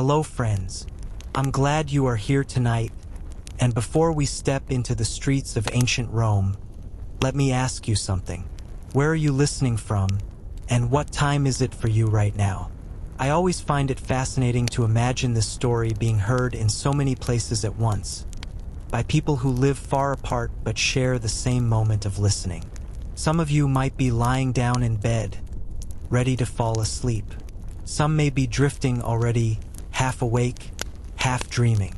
Hello friends, I'm glad you are here tonight, and before we step into the streets of ancient Rome, let me ask you something. Where are you listening from, and what time is it for you right now? I always find it fascinating to imagine this story being heard in so many places at once, by people who live far apart but share the same moment of listening. Some of you might be lying down in bed, ready to fall asleep. Some may be drifting already, half awake, half dreaming.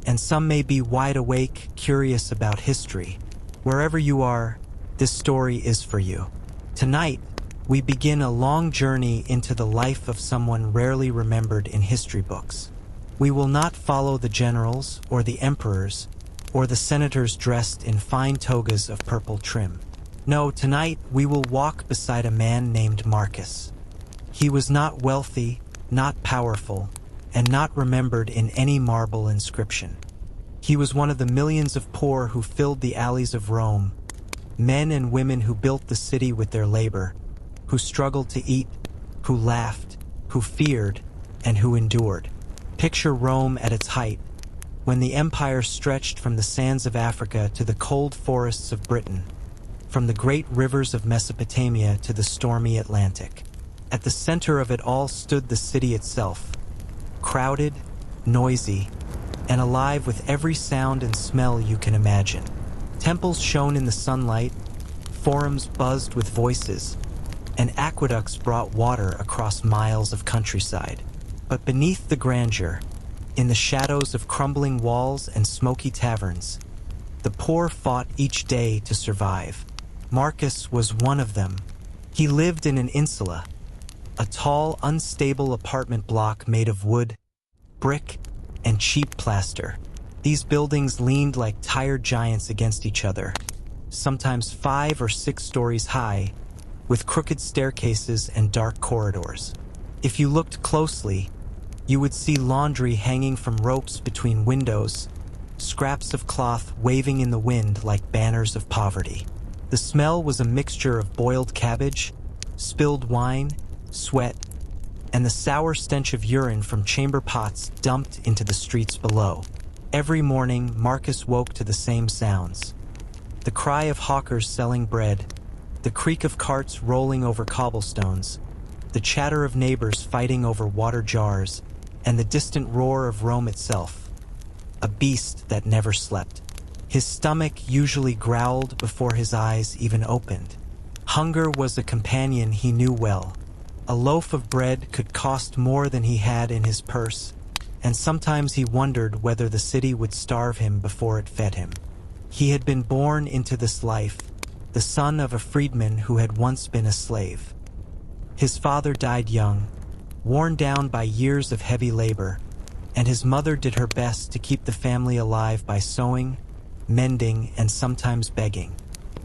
And some may be wide awake, curious about history. Wherever you are, this story is for you. Tonight, we begin a long journey into the life of someone rarely remembered in history books. We will not follow the generals or the emperors or the senators dressed in fine togas of purple trim. No, tonight we will walk beside a man named Marcus. He was not wealthy, not powerful, and not remembered in any marble inscription. He was one of the millions of poor who filled the alleys of Rome, men and women who built the city with their labor, who struggled to eat, who laughed, who feared, and who endured. Picture Rome at its height, when the empire stretched from the sands of Africa to the cold forests of Britain, from the great rivers of Mesopotamia to the stormy Atlantic. At the center of it all stood the city itself, crowded, noisy, and alive with every sound and smell you can imagine. Temples shone in the sunlight, forums buzzed with voices, and aqueducts brought water across miles of countryside. But beneath the grandeur, in the shadows of crumbling walls and smoky taverns, the poor fought each day to survive. Marcus was one of them. He lived in an insula, a tall, unstable apartment block made of wood, brick, and cheap plaster. These buildings leaned like tired giants against each other, sometimes 5 or 6 stories high, with crooked staircases and dark corridors. If you looked closely, you would see laundry hanging from ropes between windows, scraps of cloth waving in the wind like banners of poverty. The smell was a mixture of boiled cabbage, spilled wine, sweat, and the sour stench of urine from chamber pots dumped into the streets below. Every morning, Marcus woke to the same sounds. The cry of hawkers selling bread, the creak of carts rolling over cobblestones, the chatter of neighbors fighting over water jars, and the distant roar of Rome itself, a beast that never slept. His stomach usually growled before his eyes even opened. Hunger was a companion he knew well. A loaf of bread could cost more than he had in his purse, and sometimes he wondered whether the city would starve him before it fed him. He had been born into this life, the son of a freedman who had once been a slave. His father died young, worn down by years of heavy labor, and his mother did her best to keep the family alive by sewing, mending, and sometimes begging.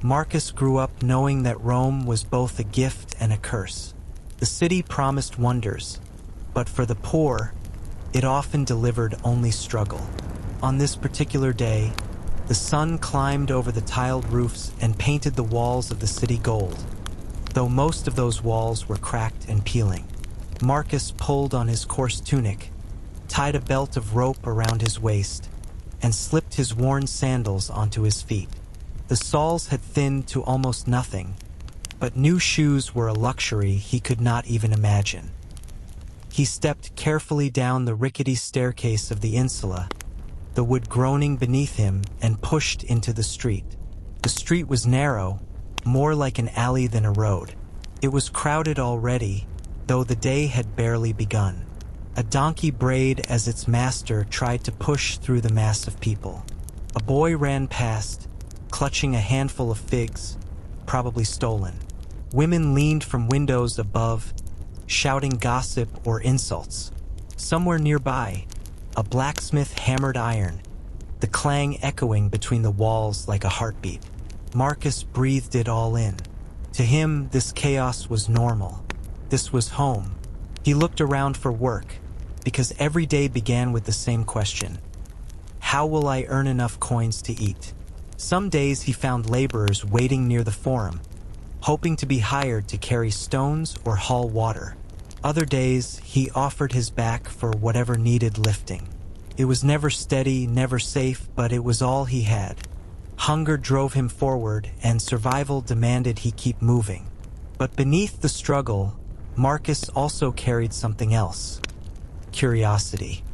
Marcus grew up knowing that Rome was both a gift and a curse. The city promised wonders, but for the poor, it often delivered only struggle. On this particular day, the sun climbed over the tiled roofs and painted the walls of the city gold, though most of those walls were cracked and peeling. Marcus pulled on his coarse tunic, tied a belt of rope around his waist, and slipped his worn sandals onto his feet. The soles had thinned to almost nothing, but new shoes were a luxury he could not even imagine. He stepped carefully down the rickety staircase of the insula, the wood groaning beneath him, and pushed into the street. The street was narrow, more like an alley than a road. It was crowded already, though the day had barely begun. A donkey brayed as its master tried to push through the mass of people. A boy ran past, clutching a handful of figs, probably stolen. Women leaned from windows above, shouting gossip or insults. Somewhere nearby, a blacksmith hammered iron, the clang echoing between the walls like a heartbeat. Marcus breathed it all in. To him, this chaos was normal. This was home. He looked around for work, because every day began with the same question: how will I earn enough coins to eat? Some days he found laborers waiting near the forum, hoping to be hired to carry stones or haul water. Other days, he offered his back for whatever needed lifting. It was never steady, never safe, but it was all he had. Hunger drove him forward, and survival demanded he keep moving. But beneath the struggle, Marcus also carried something else: curiosity.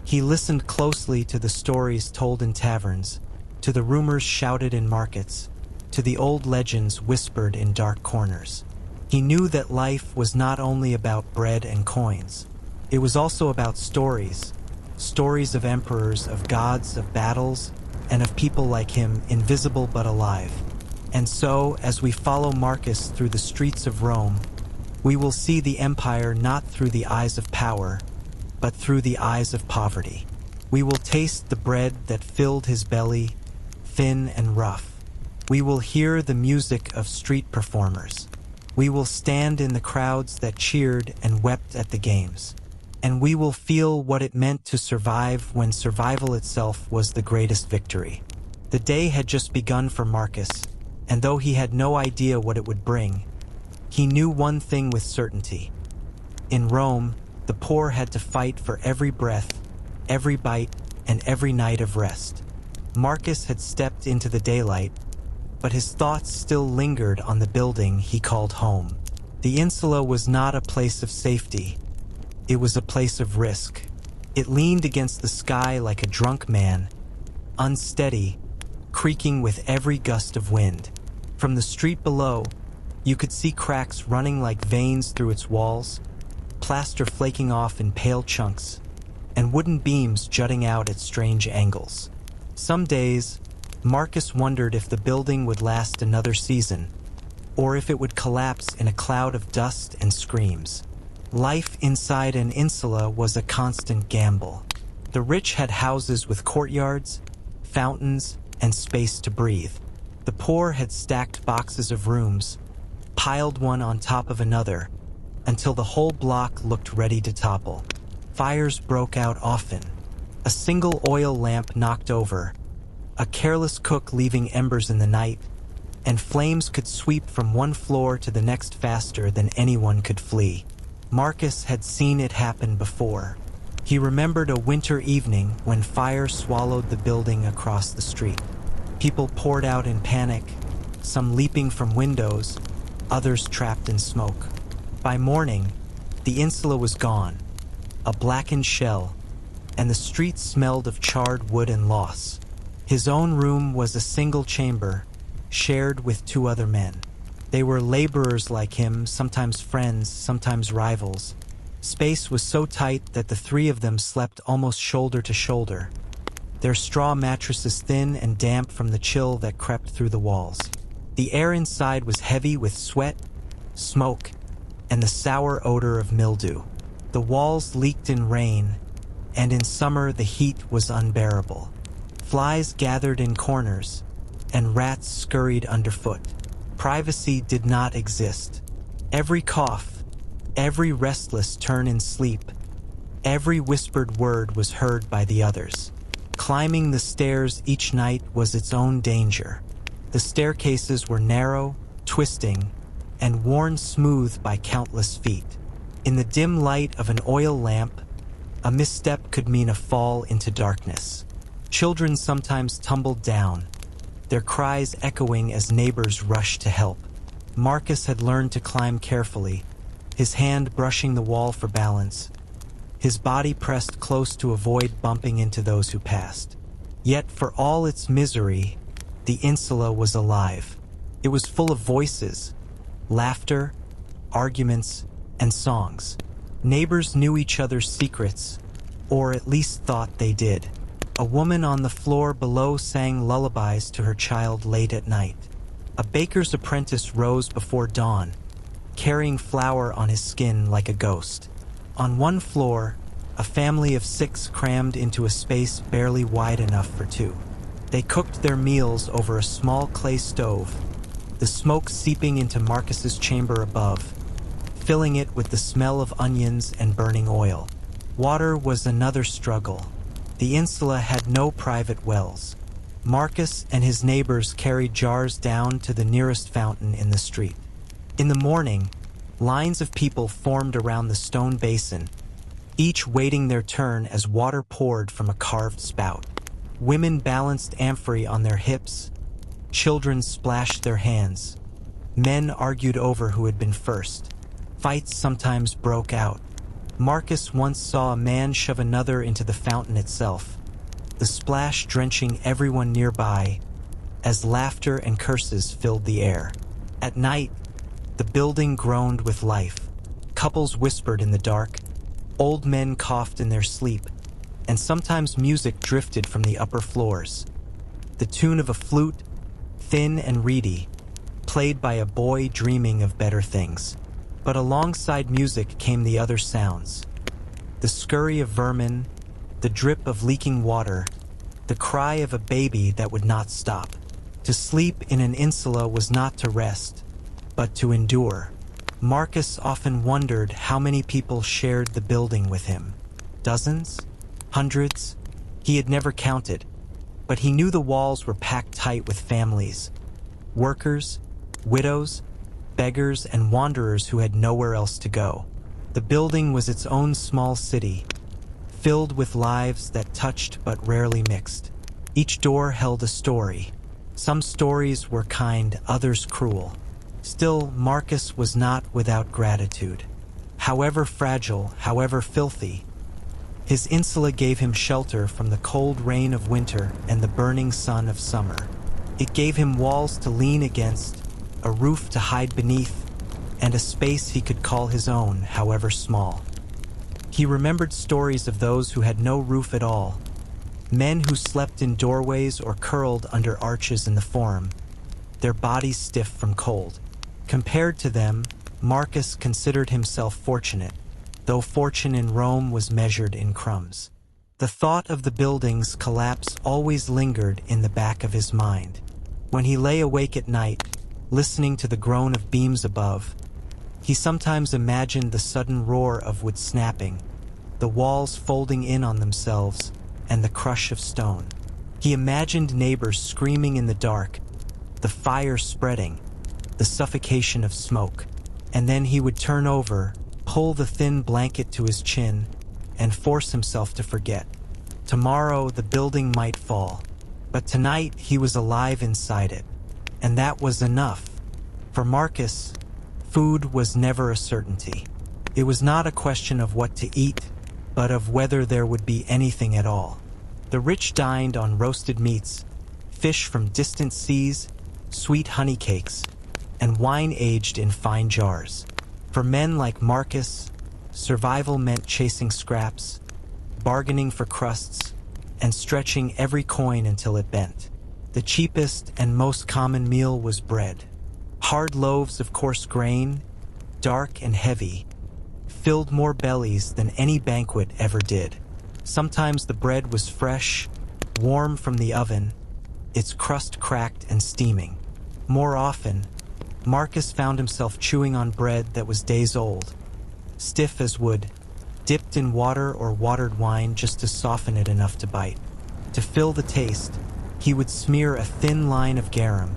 He listened closely to the stories told in taverns, to the rumors shouted in markets, to the old legends whispered in dark corners. He knew that life was not only about bread and coins. It was also about stories. Stories of emperors, of gods, of battles, and of people like him, invisible but alive. And so, as we follow Marcus through the streets of Rome, we will see the empire not through the eyes of power, but through the eyes of poverty. We will taste the bread that filled his belly, thin and rough. We will hear the music of street performers. We will stand in the crowds that cheered and wept at the games. And we will feel what it meant to survive when survival itself was the greatest victory. The day had just begun for Marcus, and though he had no idea what it would bring, he knew one thing with certainty. In Rome, the poor had to fight for every breath, every bite, and every night of rest. Marcus had stepped into the daylight, but his thoughts still lingered on the building he called home. The insula was not a place of safety. It was a place of risk. It leaned against the sky like a drunk man, unsteady, creaking with every gust of wind. From the street below, you could see cracks running like veins through its walls, plaster flaking off in pale chunks, and wooden beams jutting out at strange angles. Some days, Marcus wondered if the building would last another season, or if it would collapse in a cloud of dust and screams. Life inside an insula was a constant gamble. The rich had houses with courtyards, fountains, and space to breathe. The poor had stacked boxes of rooms, piled one on top of another, until the whole block looked ready to topple. Fires broke out often. A single oil lamp knocked over, a careless cook leaving embers in the night, and flames could sweep from one floor to the next faster than anyone could flee. Marcus had seen it happen before. He remembered a winter evening when fire swallowed the building across the street. People poured out in panic, some leaping from windows, others trapped in smoke. By morning, the insula was gone, a blackened shell, and the street smelled of charred wood and loss. His own room was a single chamber, shared with two other men. They were laborers like him, sometimes friends, sometimes rivals. Space was so tight that the three of them slept almost shoulder to shoulder, their straw mattresses thin and damp from the chill that crept through the walls. The air inside was heavy with sweat, smoke, and the sour odor of mildew. The walls leaked in rain, and in summer the heat was unbearable. Flies gathered in corners, and rats scurried underfoot. Privacy did not exist. Every cough, every restless turn in sleep, every whispered word was heard by the others. Climbing the stairs each night was its own danger. The staircases were narrow, twisting, and worn smooth by countless feet. In the dim light of an oil lamp, a misstep could mean a fall into darkness. Children sometimes tumbled down, their cries echoing as neighbors rushed to help. Marcus had learned to climb carefully, his hand brushing the wall for balance, his body pressed close to avoid bumping into those who passed. Yet for all its misery, the insula was alive. It was full of voices, laughter, arguments, and songs. Neighbors knew each other's secrets, or at least thought they did. A woman on the floor below sang lullabies to her child late at night. A baker's apprentice rose before dawn, carrying flour on his skin like a ghost. On one floor, a family of 6 crammed into a space barely wide enough for 2. They cooked their meals over a small clay stove, the smoke seeping into Marcus's chamber above, filling it with the smell of onions and burning oil. Water was another struggle. The insula had no private wells. Marcus and his neighbors carried jars down to the nearest fountain in the street. In the morning, Lines of people formed around the stone basin, each waiting their turn as water poured from a carved spout. Women balanced amphorae on their hips, children splashed their hands. Men argued over who had been first. Fights sometimes broke out. Marcus once saw a man shove another into the fountain itself, the splash drenching everyone nearby as laughter and curses filled the air. At night, the building groaned with life. Couples whispered in the dark, old men coughed in their sleep, and sometimes music drifted from the upper floors. The tune of a flute, thin and reedy, played by a boy dreaming of better things. But alongside music came the other sounds. The scurry of vermin, the drip of leaking water, the cry of a baby that would not stop. To sleep in an insula was not to rest, but to endure. Marcus often wondered how many people shared the building with him. Dozens? Hundreds? He had never counted, but he knew the walls were packed tight with families. Workers, widows, beggars, and wanderers who had nowhere else to go. The building was its own small city, filled with lives that touched but rarely mixed. Each door held a story. Some stories were kind, others cruel. Still, Marcus was not without gratitude. However fragile, however filthy, his insula gave him shelter from the cold rain of winter and the burning sun of summer. It gave him walls to lean against, a roof to hide beneath, and a space he could call his own, however small. He remembered stories of those who had no roof at all, men who slept in doorways or curled under arches in the Forum, their bodies stiff from cold. Compared to them, Marcus considered himself fortunate, though fortune in Rome was measured in crumbs. The thought of the building's collapse always lingered in the back of his mind. When he lay awake at night, listening to the groan of beams above, he sometimes imagined the sudden roar of wood snapping, the walls folding in on themselves, and the crush of stone. He imagined neighbors screaming in the dark, the fire spreading, the suffocation of smoke. And then he would turn over, pull the thin blanket to his chin, and force himself to forget. Tomorrow the building might fall, but tonight he was alive inside it. And that was enough. For Marcus, food was never a certainty. It was not a question of what to eat, but of whether there would be anything at all. The rich dined on roasted meats, fish from distant seas, sweet honey cakes, and wine aged in fine jars. For men like Marcus, survival meant chasing scraps, bargaining for crusts, and stretching every coin until it bent. The cheapest and most common meal was bread. Hard loaves of coarse grain, dark and heavy, filled more bellies than any banquet ever did. Sometimes the bread was fresh, warm from the oven, its crust cracked and steaming. More often, Marcus found himself chewing on bread that was days old, stiff as wood, dipped in water or watered wine just to soften it enough to bite. To fill the taste, he would smear a thin line of garum,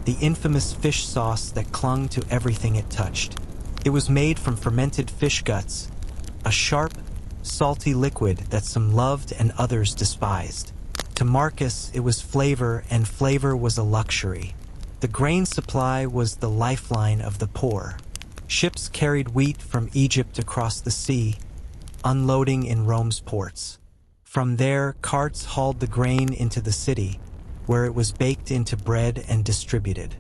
the infamous fish sauce that clung to everything it touched. It was made from fermented fish guts, a sharp, salty liquid that some loved and others despised. To Marcus, it was flavor, and flavor was a luxury. The grain supply was the lifeline of the poor. Ships carried wheat from Egypt across the sea, unloading in Rome's ports. From there, carts hauled the grain into the city, where it was baked into bread and distributed.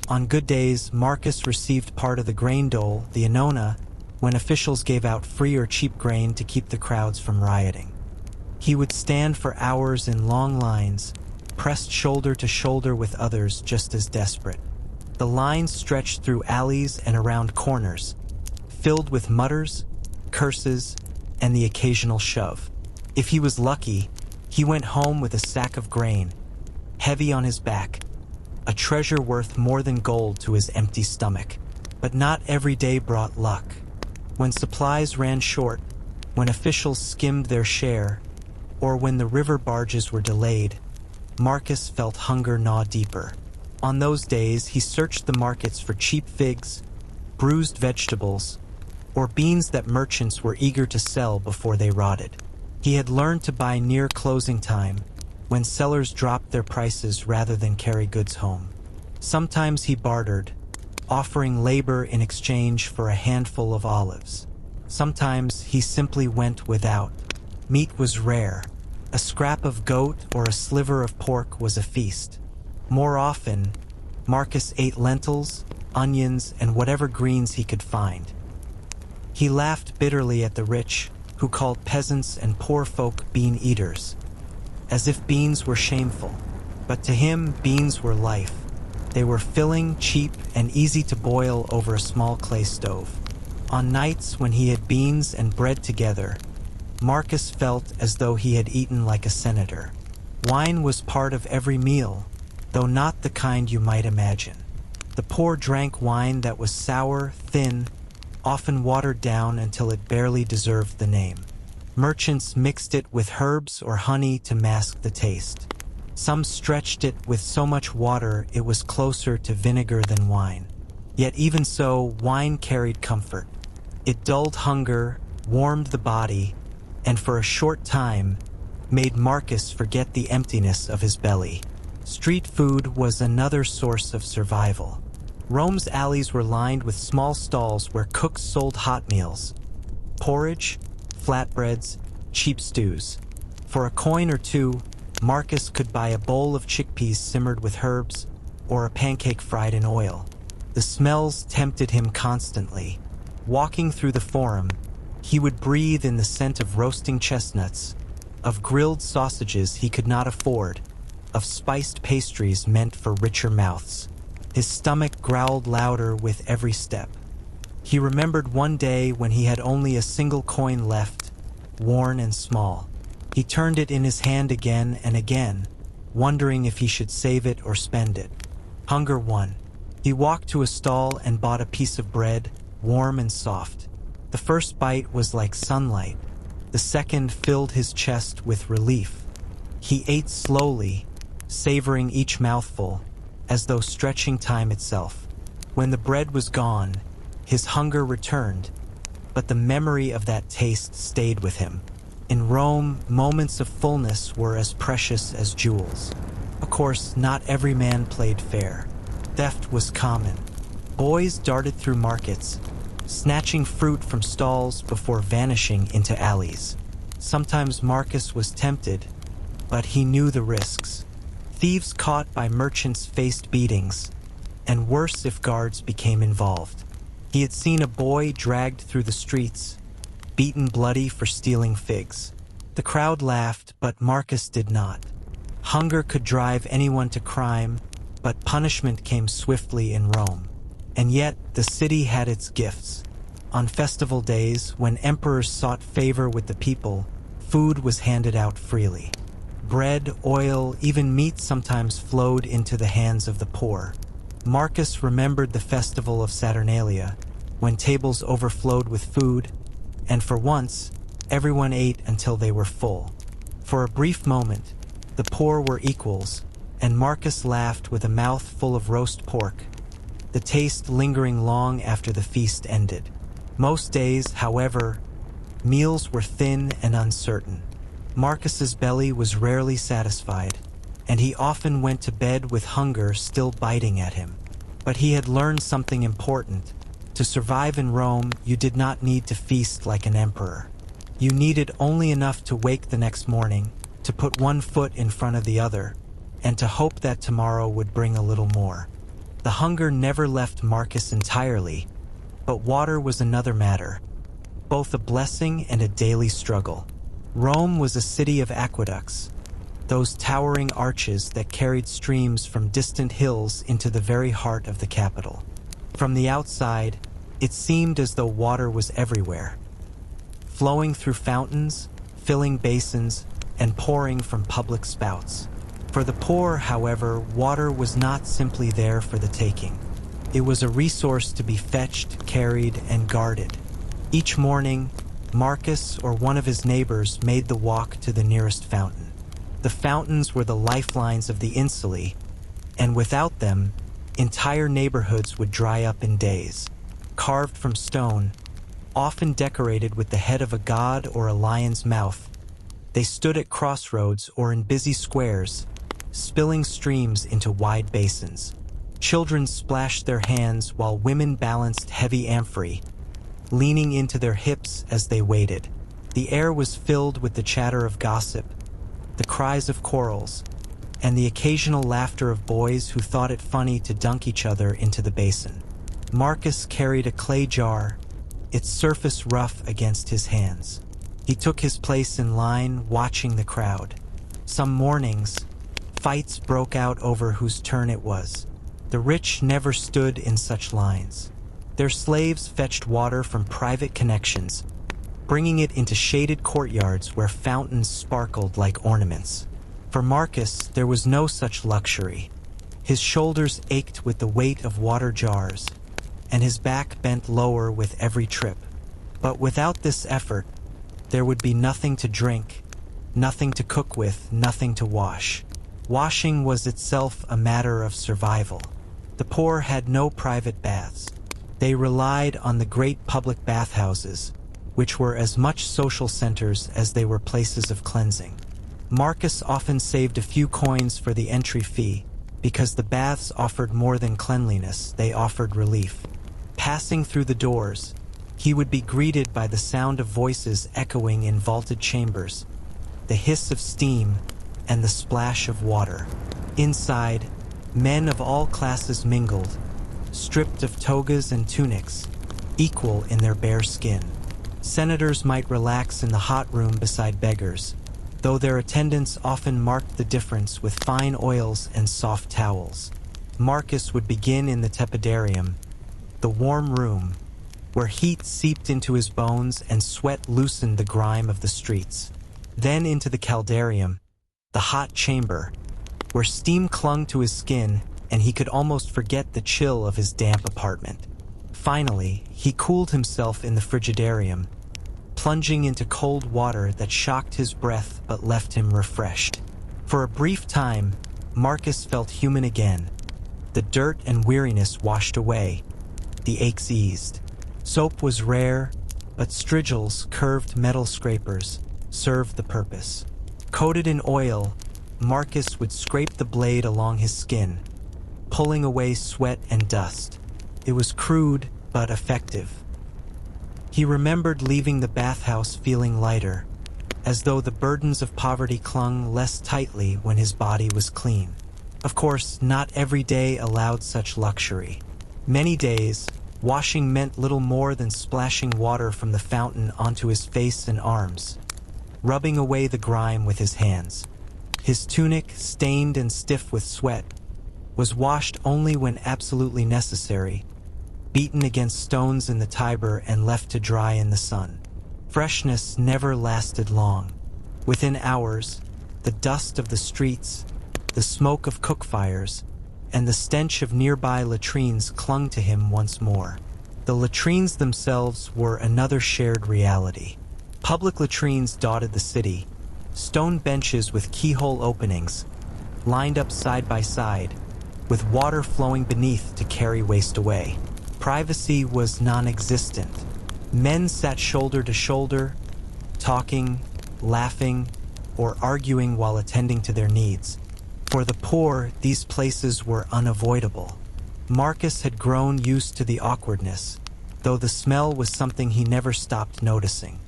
On good days, Marcus received part of the grain dole, the annona, when officials gave out free or cheap grain to keep the crowds from rioting. He would stand for hours in long lines, pressed shoulder to shoulder with others just as desperate. The lines stretched through alleys and around corners, filled with mutters, curses, and the occasional shove. If he was lucky, he went home with a sack of grain, heavy on his back, a treasure worth more than gold to his empty stomach. But not every day brought luck. When supplies ran short, when officials skimmed their share, or when the river barges were delayed, Marcus felt hunger gnaw deeper. On those days, he searched the markets for cheap figs, bruised vegetables, or beans that merchants were eager to sell before they rotted. He had learned to buy near closing time, when sellers dropped their prices rather than carry goods home. Sometimes he bartered, offering labor in exchange for a handful of olives. Sometimes he simply went without. Meat was rare. A scrap of goat or a sliver of pork was a feast. More often, Marcus ate lentils, onions, and whatever greens he could find. He laughed bitterly at the rich, who called peasants and poor folk bean eaters, as if beans were shameful. But to him, beans were life. They were filling, cheap, and easy to boil over a small clay stove. On nights when he had beans and bread together, Marcus felt as though he had eaten like a senator. Wine was part of every meal, though not the kind you might imagine. The poor drank wine that was sour, thin, often watered down until it barely deserved the name. Merchants mixed it with herbs or honey to mask the taste. Some stretched it with so much water it was closer to vinegar than wine. Yet even so, wine carried comfort. It dulled hunger, warmed the body, and for a short time, made Marcus forget the emptiness of his belly. Street food was another source of survival. Rome's alleys were lined with small stalls where cooks sold hot meals, porridge, flatbreads, cheap stews. For a coin or two, Marcus could buy a bowl of chickpeas simmered with herbs or a pancake fried in oil. The smells tempted him constantly. Walking through the forum, he would breathe in the scent of roasting chestnuts, of grilled sausages he could not afford, of spiced pastries meant for richer mouths. His stomach growled louder with every step. He remembered one day when he had only a single coin left, worn and small. He turned it in his hand again and again, wondering if he should save it or spend it. Hunger won. He walked to a stall and bought a piece of bread, warm and soft. The first bite was like sunlight. The second filled his chest with relief. He ate slowly, savoring each mouthful, as though stretching time itself. When the bread was gone, his hunger returned, but the memory of that taste stayed with him. In Rome, moments of fullness were as precious as jewels. Of course, not every man played fair. Theft was common. Boys darted through markets, snatching fruit from stalls before vanishing into alleys. Sometimes Marcus was tempted, but he knew the risks. Thieves caught by merchants faced beatings, and worse if guards became involved. He had seen a boy dragged through the streets, beaten bloody for stealing figs. The crowd laughed, but Marcus did not. Hunger could drive anyone to crime, but punishment came swiftly in Rome. And yet, the city had its gifts. On festival days, when emperors sought favor with the people, food was handed out freely. Bread, oil, even meat sometimes flowed into the hands of the poor. Marcus remembered the festival of Saturnalia, when tables overflowed with food, and for once, everyone ate until they were full. For a brief moment, the poor were equals, and Marcus laughed with a mouth full of roast pork, the taste lingering long after the feast ended. Most days, however, meals were thin and uncertain. Marcus's belly was rarely satisfied, and he often went to bed with hunger still biting at him. But he had learned something important. To survive in Rome, you did not need to feast like an emperor. You needed only enough to wake the next morning, to put one foot in front of the other, and to hope that tomorrow would bring a little more. The hunger never left Marcus entirely, but water was another matter, both a blessing and a daily struggle. Rome was a city of aqueducts, those towering arches that carried streams from distant hills into the very heart of the capital. From the outside, it seemed as though water was everywhere, flowing through fountains, filling basins, and pouring from public spouts. For the poor, however, water was not simply there for the taking. It was a resource to be fetched, carried, and guarded. Each morning, Marcus or one of his neighbors made the walk to the nearest fountain. The fountains were the lifelines of the insulae, and without them, entire neighborhoods would dry up in days. carved from stone, often decorated with the head of a god or a lion's mouth. They stood at crossroads or in busy squares, spilling streams into wide basins. Children splashed their hands while women balanced heavy amphorae, leaning into their hips as they waited. The air was filled with the chatter of gossip, the cries of quarrels, and the occasional laughter of boys who thought it funny to dunk each other into the basin. Marcus carried a clay jar, its surface rough against his hands. He took his place in line, watching the crowd. Some mornings, fights broke out over whose turn it was. The rich never stood in such lines. Their slaves fetched water from private connections, bringing it into shaded courtyards where fountains sparkled like ornaments. For Marcus, there was no such luxury. His shoulders ached with the weight of water jars, and his back bent lower with every trip. But without this effort, there would be nothing to drink, nothing to cook with, nothing to wash. Washing was itself a matter of survival. The poor had no private baths. They relied on the great public bathhouses, which were as much social centers as they were places of cleansing. Marcus often saved a few coins for the entry fee, because the baths offered more than cleanliness, they offered relief. Passing through the doors, he would be greeted by the sound of voices echoing in vaulted chambers, the hiss of steam, and the splash of water. Inside, men of all classes mingled, stripped of togas and tunics, equal in their bare skin. Senators might relax in the hot room beside beggars, though their attendants often marked the difference with fine oils and soft towels. Marcus would begin in the tepidarium, the warm room, where heat seeped into his bones and sweat loosened the grime of the streets. Then into the caldarium, the hot chamber, where steam clung to his skin and he could almost forget the chill of his damp apartment. Finally, he cooled himself in the frigidarium, plunging into cold water that shocked his breath but left him refreshed. For a brief time, Marcus felt human again. The dirt and weariness washed away. The aches eased. Soap was rare, but Strigil's curved metal scrapers served the purpose. Coated in oil, Marcus would scrape the blade along his skin, pulling away sweat and dust. It was crude, but effective. He remembered leaving the bathhouse feeling lighter, as though the burdens of poverty clung less tightly when his body was clean. Of course, not every day allowed such luxury. Many days, washing meant little more than splashing water from the fountain onto his face and arms, rubbing away the grime with his hands. His tunic, stained and stiff with sweat, was washed only when absolutely necessary, beaten against stones in the Tiber and left to dry in the sun. Freshness never lasted long. Within hours, the dust of the streets, the smoke of cook fires, and the stench of nearby latrines clung to him once more. The latrines themselves were another shared reality. Public latrines dotted the city, stone benches with keyhole openings, lined up side by side, with water flowing beneath to carry waste away. Privacy was non-existent. Men sat shoulder to shoulder, talking, laughing, or arguing while attending to their needs. For the poor, these places were unavoidable. Marcus had grown used to the awkwardness, though the smell was something he never stopped noticing.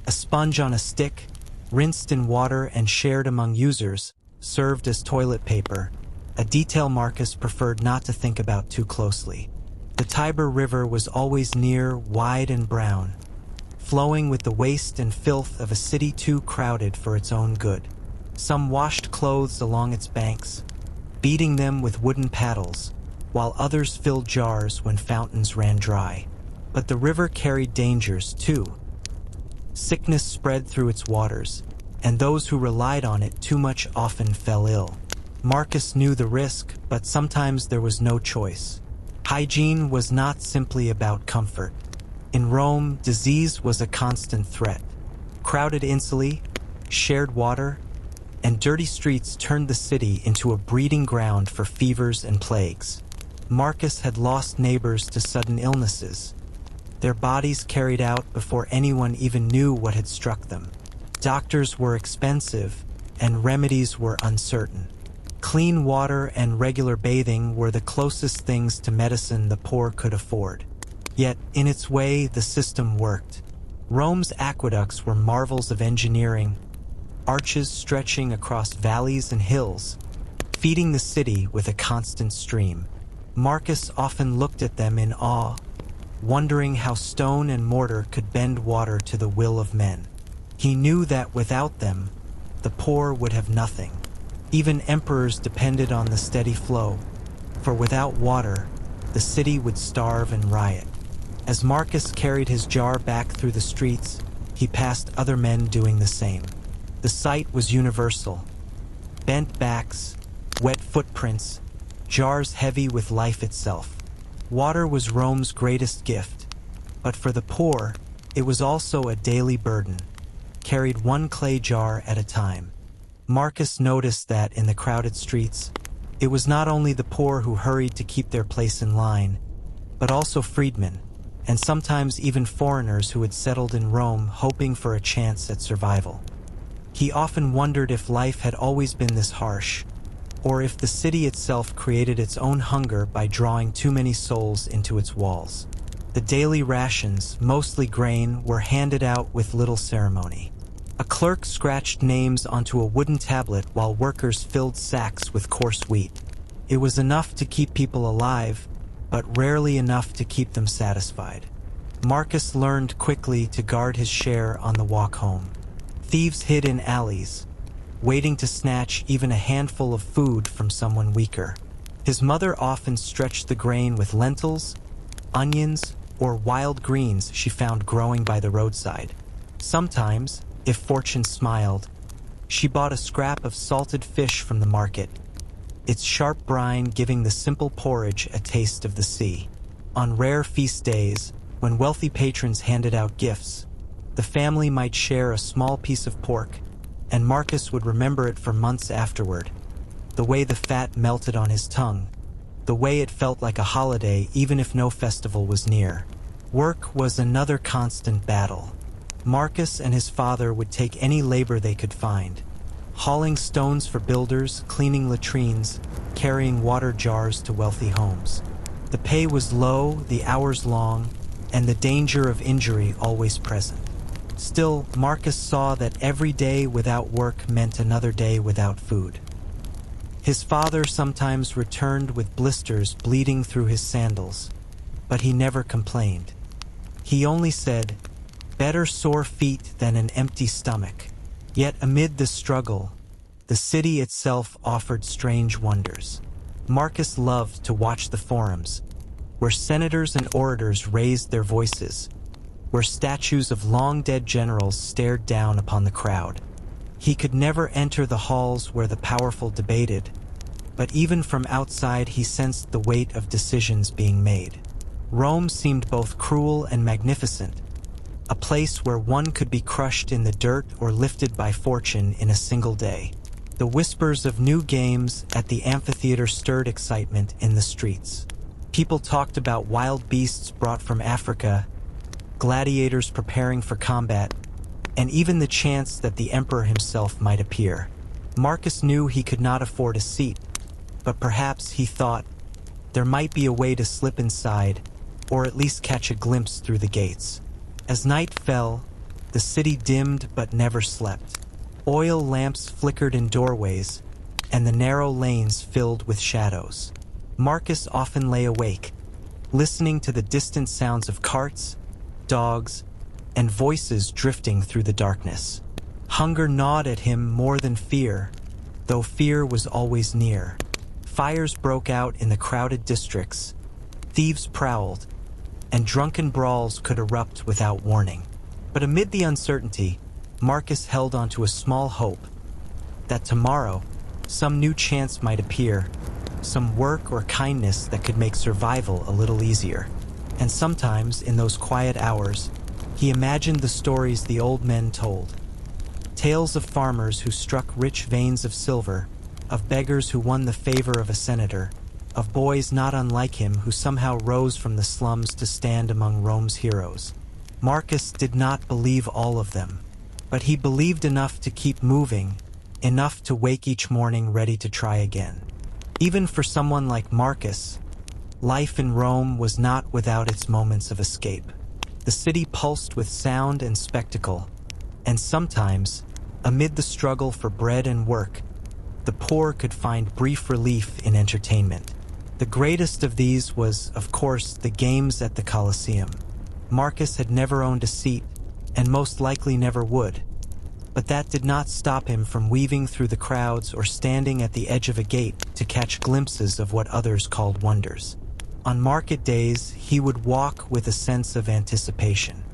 A sponge on a stick, rinsed in water and shared among users, served as toilet paper, a detail Marcus preferred not to think about too closely. The Tiber River was always near, wide and brown, flowing with the waste and filth of a city too crowded for its own good. Some washed clothes along its banks, beating them with wooden paddles, while others filled jars when fountains ran dry. But the river carried dangers, too. Sickness spread through its waters, and those who relied on it too much often fell ill. Marcus knew the risk, but sometimes there was no choice. Hygiene was not simply about comfort. In Rome, disease was a constant threat. Crowded insulae, shared water, and dirty streets turned the city into a breeding ground for fevers and plagues. Marcus had lost neighbors to sudden illnesses, their bodies carried out before anyone even knew what had struck them. Doctors were expensive, and remedies were uncertain. Clean water and regular bathing were the closest things to medicine the poor could afford. Yet, in its way, the system worked. Rome's aqueducts were marvels of engineering, arches stretching across valleys and hills, feeding the city with a constant stream. Marcus often looked at them in awe, wondering how stone and mortar could bend water to the will of men. He knew that without them, the poor would have nothing. Even emperors depended on the steady flow, for without water, the city would starve and riot. As Marcus carried his jar back through the streets, he passed other men doing the same. The sight was universal. Bent backs, wet footprints, jars heavy with life itself. Water was Rome's greatest gift, but for the poor, it was also a daily burden, carried one clay jar at a time. Marcus noticed that in the crowded streets, it was not only the poor who hurried to keep their place in line, but also freedmen, and sometimes even foreigners who had settled in Rome hoping for a chance at survival. He often wondered if life had always been this harsh, or if the city itself created its own hunger by drawing too many souls into its walls. The daily rations, mostly grain, were handed out with little ceremony. A clerk scratched names onto a wooden tablet while workers filled sacks with coarse wheat. It was enough to keep people alive, but rarely enough to keep them satisfied. Marcus learned quickly to guard his share on the walk home. Thieves hid in alleys, waiting to snatch even a handful of food from someone weaker. His mother often stretched the grain with lentils, onions, or wild greens she found growing by the roadside. Sometimes, if fortune smiled, she bought a scrap of salted fish from the market, its sharp brine giving the simple porridge a taste of the sea. On rare feast days, when wealthy patrons handed out gifts, the family might share a small piece of pork, and Marcus would remember it for months afterward. The way the fat melted on his tongue, the way it felt like a holiday even if no festival was near. Work was another constant battle. Marcus and his father would take any labor they could find, hauling stones for builders, cleaning latrines, carrying water jars to wealthy homes. The pay was low, the hours long, and the danger of injury always present. Still, Marcus saw that every day without work meant another day without food. His father sometimes returned with blisters bleeding through his sandals, but he never complained. He only said, "Better sore feet than an empty stomach." Yet amid the struggle, the city itself offered strange wonders. Marcus loved to watch the forums, where senators and orators raised their voices, where statues of long-dead generals stared down upon the crowd. He could never enter the halls where the powerful debated, but even from outside he sensed the weight of decisions being made. Rome seemed both cruel and magnificent, a place where one could be crushed in the dirt or lifted by fortune in a single day. The whispers of new games at the amphitheater stirred excitement in the streets. People talked about wild beasts brought from Africa, gladiators preparing for combat, and even the chance that the emperor himself might appear. Marcus knew he could not afford a seat, but perhaps, he thought, there might be a way to slip inside, or at least catch a glimpse through the gates. As night fell, the city dimmed but never slept. Oil lamps flickered in doorways, and the narrow lanes filled with shadows. Marcus often lay awake, listening to the distant sounds of carts, dogs, and voices drifting through the darkness. Hunger gnawed at him more than fear, though fear was always near. Fires broke out in the crowded districts, thieves prowled, and drunken brawls could erupt without warning. But amid the uncertainty, Marcus held onto a small hope that tomorrow some new chance might appear, some work or kindness that could make survival a little easier. And sometimes, in those quiet hours, he imagined the stories the old men told. Tales of farmers who struck rich veins of silver, of beggars who won the favor of a senator, of boys not unlike him who somehow rose from the slums to stand among Rome's heroes. Marcus did not believe all of them, but he believed enough to keep moving, enough to wake each morning ready to try again. Even for someone like Marcus, life in Rome was not without its moments of escape. The city pulsed with sound and spectacle, and sometimes, amid the struggle for bread and work, the poor could find brief relief in entertainment. The greatest of these was, of course, the games at the Colosseum. Marcus had never owned a seat, and most likely never would. But that did not stop him from weaving through the crowds or standing at the edge of a gate to catch glimpses of what others called wonders. On market days, he would walk with a sense of anticipation.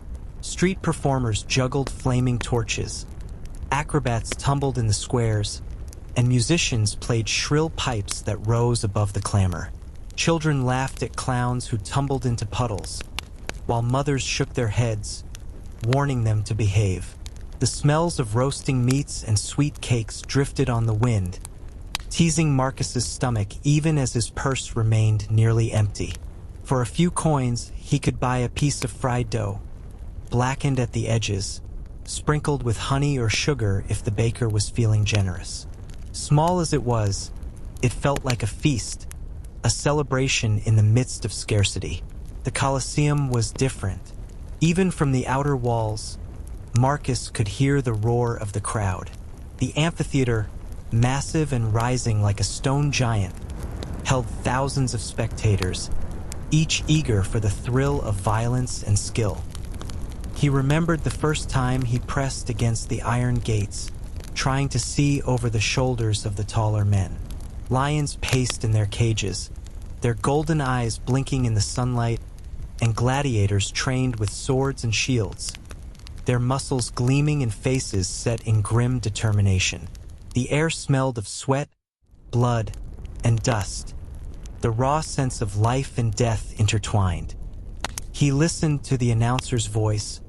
Street performers juggled flaming torches, acrobats tumbled in the squares, and musicians played shrill pipes that rose above the clamor. Children laughed at clowns who tumbled into puddles, while mothers shook their heads, warning them to behave. The smells of roasting meats and sweet cakes drifted on the wind, teasing Marcus's stomach even as his purse remained nearly empty. For a few coins, he could buy a piece of fried dough, blackened at the edges, sprinkled with honey or sugar if the baker was feeling generous. Small as it was, it felt like a feast, a celebration in the midst of scarcity. The Colosseum was different. Even from the outer walls, Marcus could hear the roar of the crowd. The amphitheater, massive and rising like a stone giant, held thousands of spectators, each eager for the thrill of violence and skill. He remembered the first time he pressed against the iron gates, trying to see over the shoulders of the taller men. Lions paced in their cages, their golden eyes blinking in the sunlight, and gladiators trained with swords and shields, their muscles gleaming in faces set in grim determination. The air smelled of sweat, blood, and dust, the raw sense of life and death intertwined. He listened to the announcer's voice,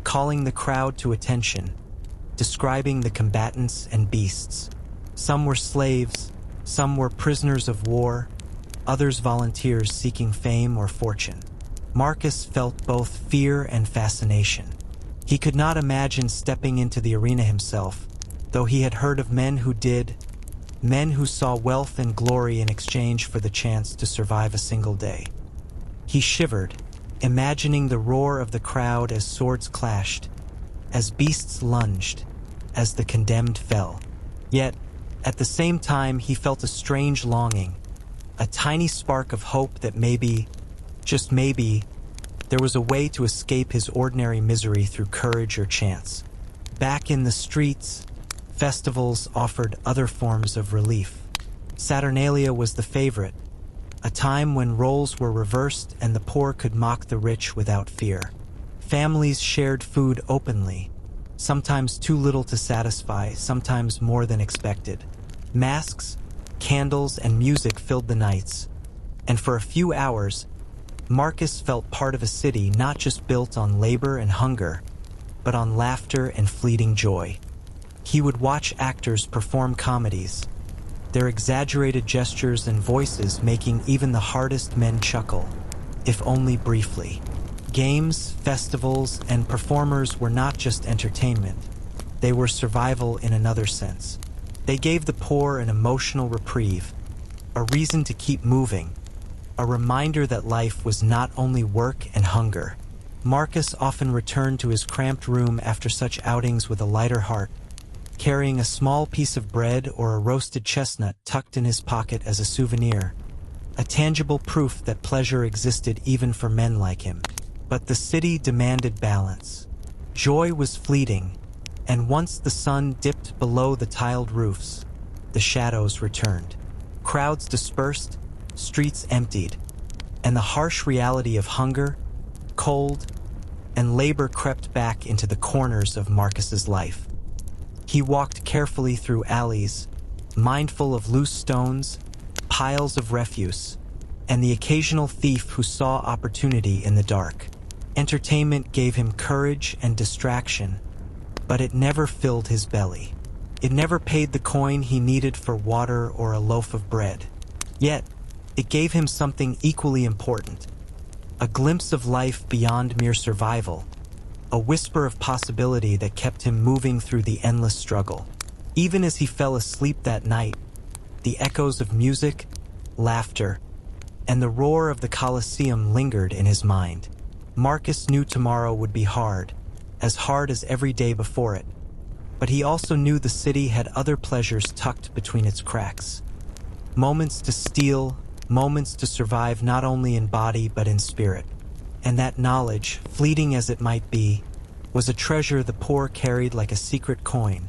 calling the crowd to attention, describing the combatants and beasts. Some were slaves, some were prisoners of war, others volunteers seeking fame or fortune. Marcus felt both fear and fascination. He could not imagine stepping into the arena himself, though he had heard of men who did, men who saw wealth and glory in exchange for the chance to survive a single day. He shivered, imagining the roar of the crowd as swords clashed, as beasts lunged, as the condemned fell. Yet, at the same time, he felt a strange longing, a tiny spark of hope that maybe, just maybe, there was a way to escape his ordinary misery through courage or chance. Back in the streets, festivals offered other forms of relief. Saturnalia was the favorite, a time when roles were reversed and the poor could mock the rich without fear. Families shared food openly, sometimes too little to satisfy, sometimes more than expected. Masks, candles, and music filled the nights, and for a few hours, Marcus felt part of a city not just built on labor and hunger, but on laughter and fleeting joy. He would watch actors perform comedies, their exaggerated gestures and voices making even the hardest men chuckle, if only briefly. Games, festivals, and performers were not just entertainment. They were survival in another sense. They gave the poor an emotional reprieve, a reason to keep moving, a reminder that life was not only work and hunger. Marcus often returned to his cramped room after such outings with a lighter heart, carrying a small piece of bread or a roasted chestnut tucked in his pocket as a souvenir, a tangible proof that pleasure existed even for men like him. But the city demanded balance. Joy was fleeting, and once the sun dipped below the tiled roofs, the shadows returned. Crowds dispersed, streets emptied, and the harsh reality of hunger, cold, and labor crept back into the corners of Marcus's life. He walked carefully through alleys, mindful of loose stones, piles of refuse, and the occasional thief who saw opportunity in the dark. Entertainment gave him courage and distraction, but it never filled his belly. It never paid the coin he needed for water or a loaf of bread. Yet, It gave him something equally important: a glimpse of life beyond mere survival, a whisper of possibility that kept him moving through the endless struggle. Even as he fell asleep that night, the echoes of music, laughter, and the roar of the Colosseum lingered in his mind. Marcus knew tomorrow would be hard as every day before it, but he also knew the city had other pleasures tucked between its cracks. Moments to steal, moments to survive not only in body but in spirit. And that knowledge, fleeting as it might be, was a treasure the poor carried like a secret coin,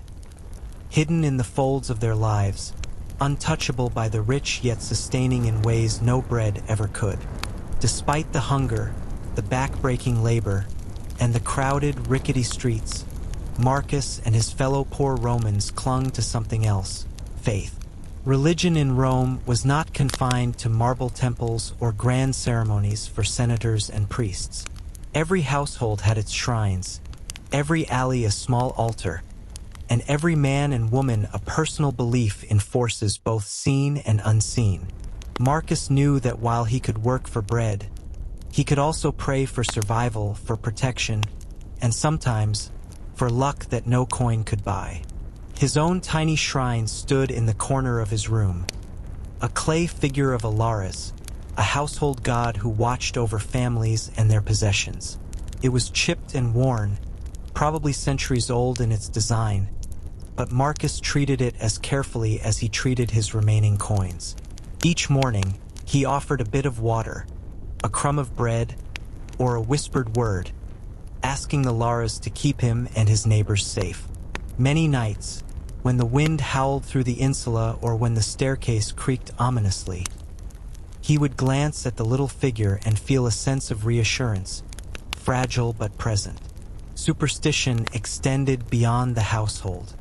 hidden in the folds of their lives, untouchable by the rich yet sustaining in ways no bread ever could. Despite the hunger, the back-breaking labor, and the crowded, rickety streets, Marcus and his fellow poor Romans clung to something else: faith. Religion in Rome was not confined to marble temples or grand ceremonies for senators and priests. Every household had its shrines, every alley a small altar, and every man and woman a personal belief in forces both seen and unseen. Marcus knew that while he could work for bread, he could also pray for survival, for protection, and sometimes for luck that no coin could buy. His own tiny shrine stood in the corner of his room, a clay figure of Alaris, a household god who watched over families and their possessions. It was chipped and worn, probably centuries old in its design, but Marcus treated it as carefully as he treated his remaining coins. Each morning, he offered a bit of water, a crumb of bread, or a whispered word, asking the Laras to keep him and his neighbors safe. Many nights, when the wind howled through the insula or when the staircase creaked ominously, he would glance at the little figure and feel a sense of reassurance, fragile but present. Superstition extended beyond the household.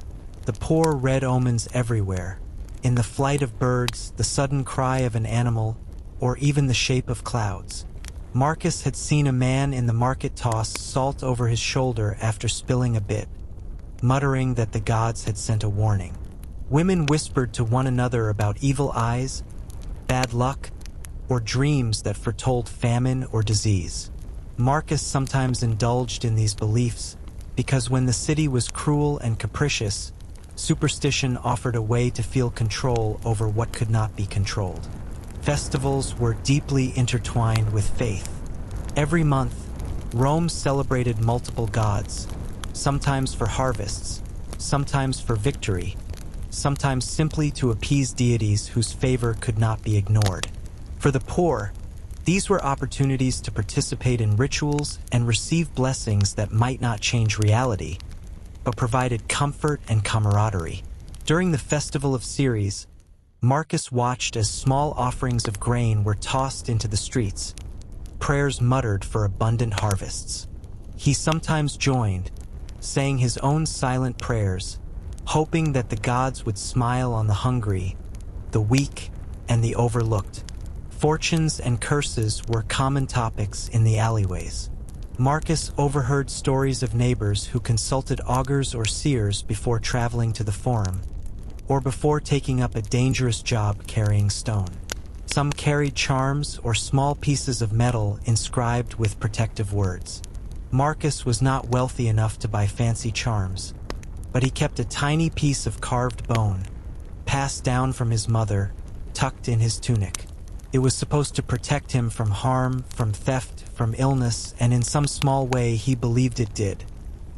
The poor red omens everywhere, in the flight of birds, the sudden cry of an animal, or even the shape of clouds. Marcus had seen a man in the market toss salt over his shoulder after spilling a bit, muttering that the gods had sent a warning. Women whispered to one another about evil eyes, bad luck, or dreams that foretold famine or disease. Marcus sometimes indulged in these beliefs because when the city was cruel and capricious, superstition offered a way to feel control over what could not be controlled. Festivals were deeply intertwined with faith. Every month, Rome celebrated multiple gods, sometimes for harvests, sometimes for victory, sometimes simply to appease deities whose favor could not be ignored. For the poor, these were opportunities to participate in rituals and receive blessings that might not change reality, but provided comfort and camaraderie. During the Festival of Ceres, Marcus watched as small offerings of grain were tossed into the streets, prayers muttered for abundant harvests. He sometimes joined, saying his own silent prayers, hoping that the gods would smile on the hungry, the weak, and the overlooked. Fortunes and curses were common topics in the alleyways. Marcus overheard stories of neighbors who consulted augurs or seers before traveling to the forum, or before taking up a dangerous job carrying stone. Some carried charms or small pieces of metal inscribed with protective words. Marcus was not wealthy enough to buy fancy charms, but he kept a tiny piece of carved bone, passed down from his mother, tucked in his tunic. It was supposed to protect him from harm, from theft, from illness, and in some small way he believed it did.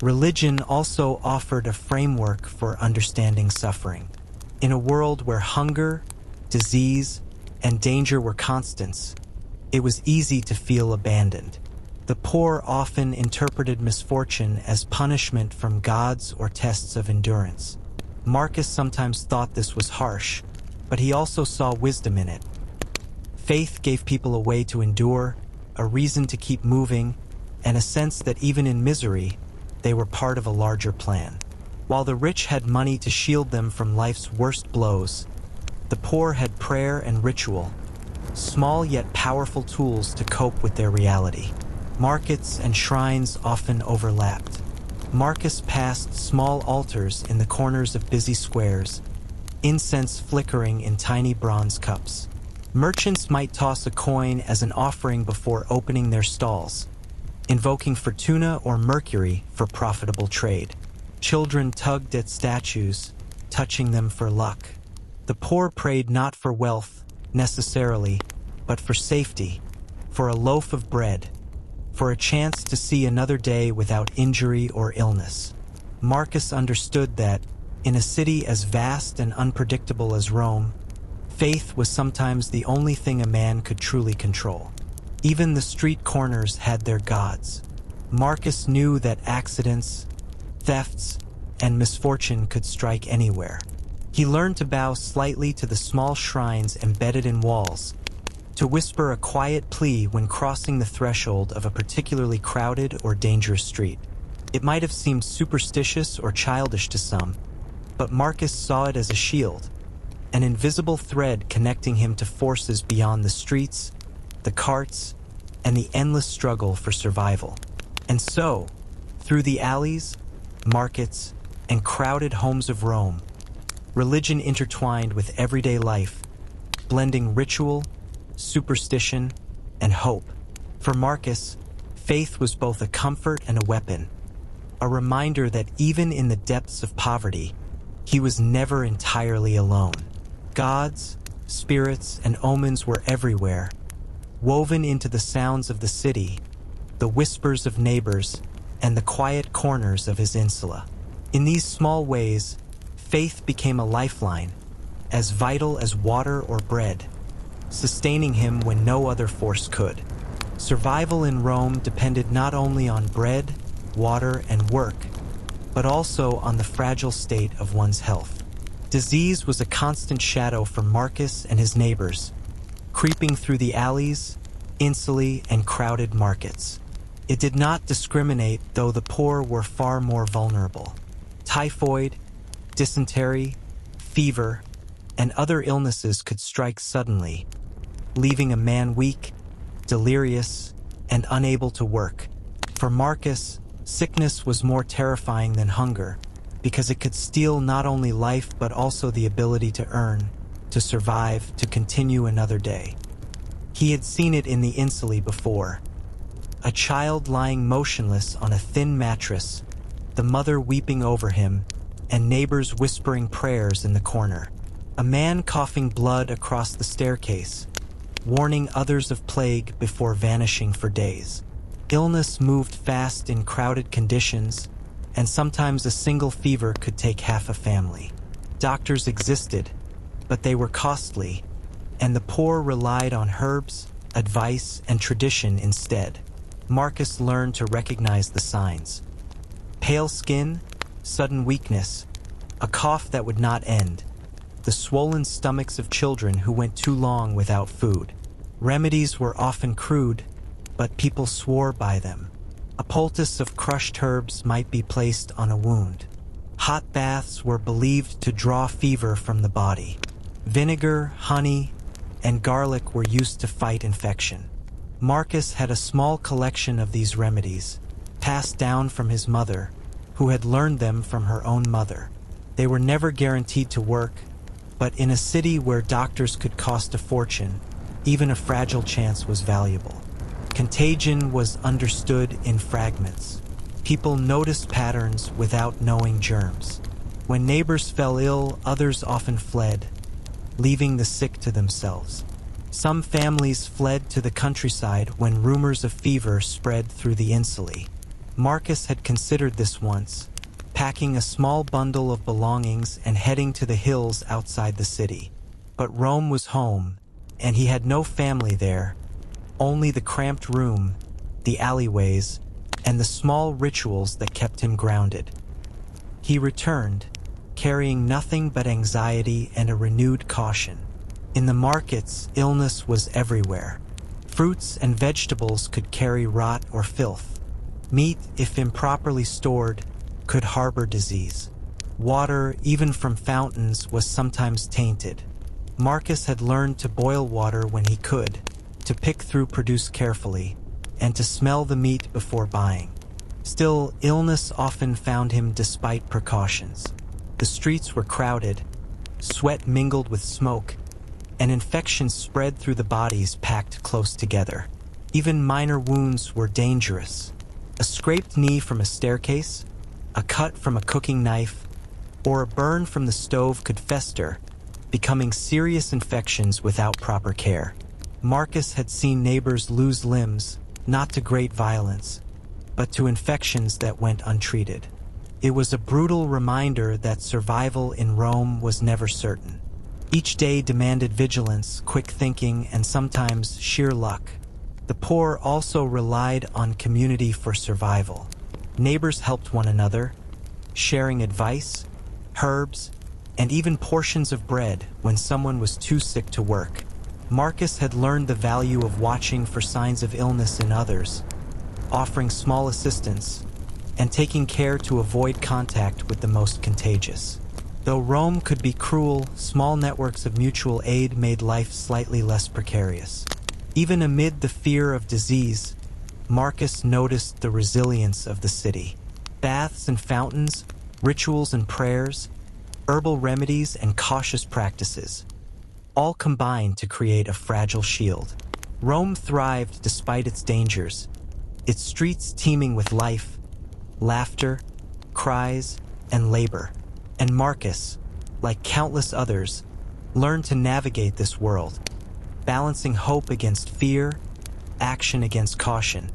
Religion also offered a framework for understanding suffering. In a world where hunger, disease, and danger were constants, it was easy to feel abandoned. The poor often interpreted misfortune as punishment from gods or tests of endurance. Marcus sometimes thought this was harsh, but he also saw wisdom in it. Faith gave people a way to endure, a reason to keep moving, and a sense that even in misery, they were part of a larger plan. While the rich had money to shield them from life's worst blows, the poor had prayer and ritual, small yet powerful tools to cope with their reality. Markets and shrines often overlapped. Marcus passed small altars in the corners of busy squares, incense flickering in tiny bronze cups. Merchants might toss a coin as an offering before opening their stalls, invoking Fortuna or Mercury for profitable trade. Children tugged at statues, touching them for luck. The poor prayed not for wealth, necessarily, but for safety, for a loaf of bread, for a chance to see another day without injury or illness. Marcus understood that, in a city as vast and unpredictable as Rome, faith was sometimes the only thing a man could truly control. Even the street corners had their gods. Marcus knew that accidents, thefts, and misfortune could strike anywhere. He learned to bow slightly to the small shrines embedded in walls, to whisper a quiet plea when crossing the threshold of a particularly crowded or dangerous street. It might have seemed superstitious or childish to some, but Marcus saw it as a shield, an invisible thread connecting him to forces beyond the streets, the carts, and the endless struggle for survival. And so, through the alleys, markets, and crowded homes of Rome, religion intertwined with everyday life, blending ritual, superstition, and hope. For Marcus, faith was both a comfort and a weapon, a reminder that even in the depths of poverty, he was never entirely alone. Gods, spirits, and omens were everywhere, woven into the sounds of the city, the whispers of neighbors, and the quiet corners of his insula. In these small ways, faith became a lifeline, as vital as water or bread, sustaining him when no other force could. Survival in Rome depended not only on bread, water, and work, but also on the fragile state of one's health. Disease was a constant shadow for Marcus and his neighbors, creeping through the alleys, insulae, and crowded markets. It did not discriminate, though the poor were far more vulnerable. Typhoid, dysentery, fever, and other illnesses could strike suddenly, leaving a man weak, delirious, and unable to work. For Marcus, sickness was more terrifying than hunger, because it could steal not only life but also the ability to earn, to survive, to continue another day. He had seen it in the insulae before. A child lying motionless on a thin mattress, the mother weeping over him, and neighbors whispering prayers in the corner. A man coughing blood across the staircase, warning others of plague before vanishing for days. Illness moved fast in crowded conditions, and sometimes a single fever could take half a family. Doctors existed, but they were costly, and the poor relied on herbs, advice, and tradition instead. Marcus learned to recognize the signs. Pale skin, sudden weakness, a cough that would not end, the swollen stomachs of children who went too long without food. Remedies were often crude, but people swore by them. A poultice of crushed herbs might be placed on a wound. Hot baths were believed to draw fever from the body. Vinegar, honey, and garlic were used to fight infection. Marcus had a small collection of these remedies, passed down from his mother, who had learned them from her own mother. They were never guaranteed to work, but in a city where doctors could cost a fortune, even a fragile chance was valuable. Contagion was understood in fragments. People noticed patterns without knowing germs. When neighbors fell ill, others often fled, leaving the sick to themselves. Some families fled to the countryside when rumors of fever spread through the insulae. Marcus had considered this once, packing a small bundle of belongings and heading to the hills outside the city. But Rome was home, and he had no family there, only the cramped room, the alleyways, and the small rituals that kept him grounded. He returned, carrying nothing but anxiety and a renewed caution. In the markets, illness was everywhere. Fruits and vegetables could carry rot or filth. Meat, if improperly stored, could harbor disease. Water, even from fountains, was sometimes tainted. Marcus had learned to boil water when he could, to pick through produce carefully, and to smell the meat before buying. Still, illness often found him despite precautions. The streets were crowded, sweat mingled with smoke, and infections spread through the bodies packed close together. Even minor wounds were dangerous. A scraped knee from a staircase, a cut from a cooking knife, or a burn from the stove could fester, becoming serious infections without proper care. Marcus had seen neighbors lose limbs, not to great violence, but to infections that went untreated. It was a brutal reminder that survival in Rome was never certain. Each day demanded vigilance, quick thinking, and sometimes sheer luck. The poor also relied on community for survival. Neighbors helped one another, sharing advice, herbs, and even portions of bread when someone was too sick to work. Marcus had learned the value of watching for signs of illness in others, offering small assistance, and taking care to avoid contact with the most contagious. Though Rome could be cruel, small networks of mutual aid made life slightly less precarious. Even amid the fear of disease, Marcus noticed the resilience of the city. Baths and fountains, rituals and prayers, herbal remedies and cautious practices, all combined to create a fragile shield. Rome thrived despite its dangers, its streets teeming with life, laughter, cries, and labor. And Marcus, like countless others, learned to navigate this world, balancing hope against fear, action against caution,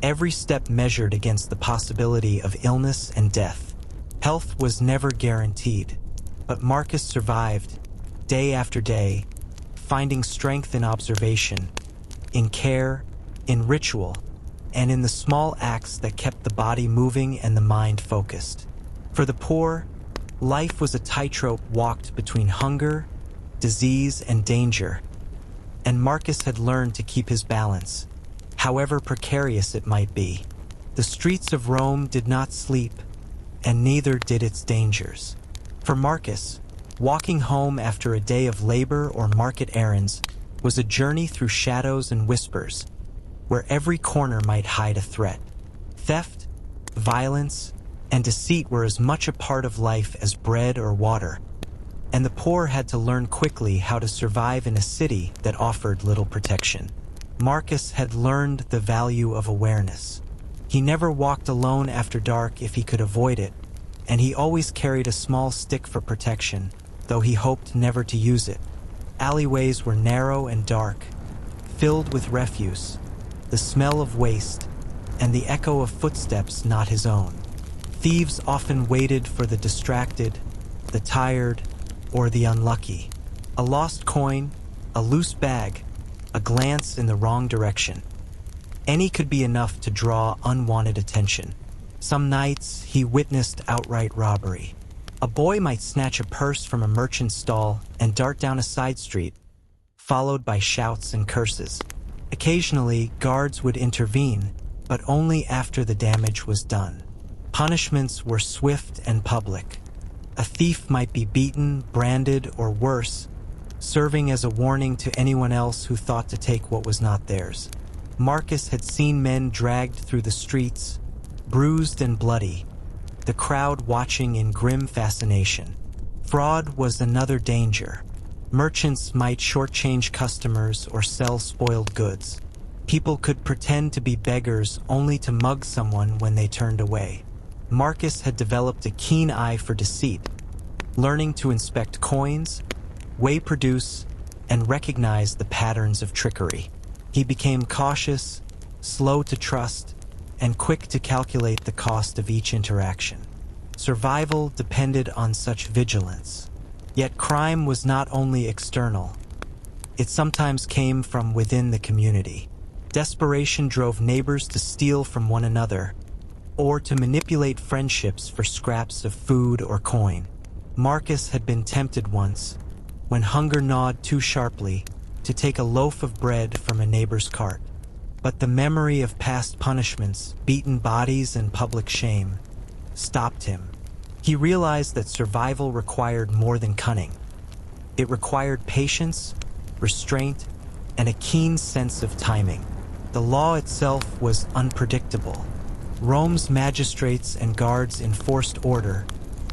every step measured against the possibility of illness and death. Health was never guaranteed, but Marcus survived, day after day, finding strength in observation, in care, in ritual, and in the small acts that kept the body moving and the mind focused. For the poor, life was a tightrope walked between hunger, disease, and danger, and Marcus had learned to keep his balance, however precarious it might be. The streets of Rome did not sleep, and neither did its dangers. For Marcus, walking home after a day of labor or market errands was a journey through shadows and whispers, where every corner might hide a threat. Theft, violence, and deceit were as much a part of life as bread or water, and the poor had to learn quickly how to survive in a city that offered little protection. Marcus had learned the value of awareness. He never walked alone after dark if he could avoid it, and he always carried a small stick for protection, though he hoped never to use it. Alleyways were narrow and dark, filled with refuse, the smell of waste, and the echo of footsteps not his own. Thieves often waited for the distracted, the tired, or the unlucky. A lost coin, a loose bag, a glance in the wrong direction. Any could be enough to draw unwanted attention. Some nights he witnessed outright robbery. A boy might snatch a purse from a merchant's stall and dart down a side street, followed by shouts and curses. Occasionally, guards would intervene, but only after the damage was done. Punishments were swift and public. A thief might be beaten, branded, or worse, serving as a warning to anyone else who thought to take what was not theirs. Marcus had seen men dragged through the streets, bruised and bloody, the crowd watching in grim fascination. Fraud was another danger. Merchants might shortchange customers or sell spoiled goods. People could pretend to be beggars only to mug someone when they turned away. Marcus had developed a keen eye for deceit, learning to inspect coins, weigh produce, and recognize the patterns of trickery. He became cautious, slow to trust, and quick to calculate the cost of each interaction. Survival depended on such vigilance. Yet crime was not only external. It sometimes came from within the community. Desperation drove neighbors to steal from one another, or to manipulate friendships for scraps of food or coin. Marcus had been tempted once, when hunger gnawed too sharply, to take a loaf of bread from a neighbor's cart. But the memory of past punishments, beaten bodies, and public shame stopped him. He realized that survival required more than cunning. It required patience, restraint, and a keen sense of timing. The law itself was unpredictable. Rome's magistrates and guards enforced order,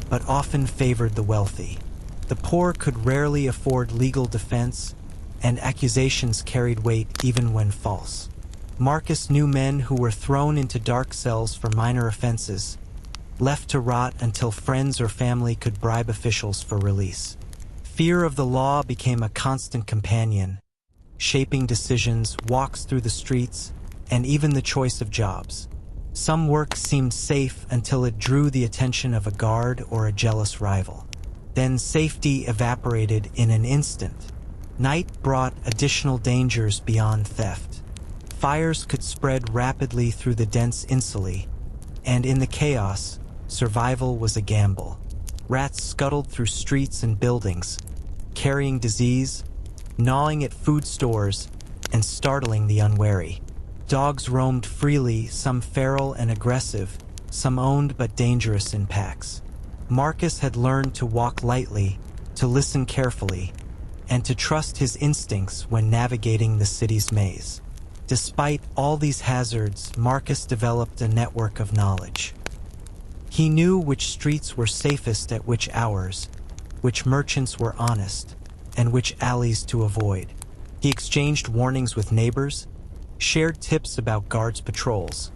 but often favored the wealthy. The poor could rarely afford legal defense, and accusations carried weight even when false. Marcus knew men who were thrown into dark cells for minor offenses, left to rot until friends or family could bribe officials for release. Fear of the law became a constant companion, shaping decisions, walks through the streets, and even the choice of jobs. Some work seemed safe until it drew the attention of a guard or a jealous rival. Then safety evaporated in an instant. Night brought additional dangers beyond theft. Fires could spread rapidly through the dense insulae, and in the chaos, survival was a gamble. Rats scuttled through streets and buildings, carrying disease, gnawing at food stores, and startling the unwary. Dogs roamed freely, some feral and aggressive, some owned but dangerous in packs. Marcus had learned to walk lightly, to listen carefully, and to trust his instincts when navigating the city's maze. Despite all these hazards, Marcus developed a network of knowledge. He knew which streets were safest at which hours, which merchants were honest, and which alleys to avoid. He exchanged warnings with neighbors, shared tips about guards' patrols,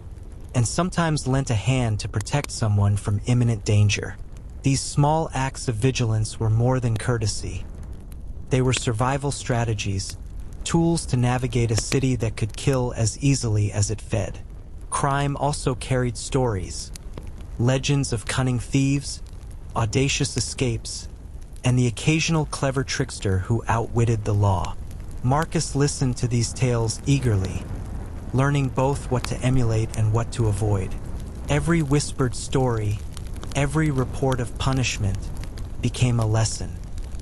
and sometimes lent a hand to protect someone from imminent danger. These small acts of vigilance were more than courtesy. They were survival strategies, tools to navigate a city that could kill as easily as it fed. Crime also carried stories, legends of cunning thieves, audacious escapes, and the occasional clever trickster who outwitted the law. Marcus listened to these tales eagerly, learning both what to emulate and what to avoid. Every whispered story, every report of punishment, became a lesson.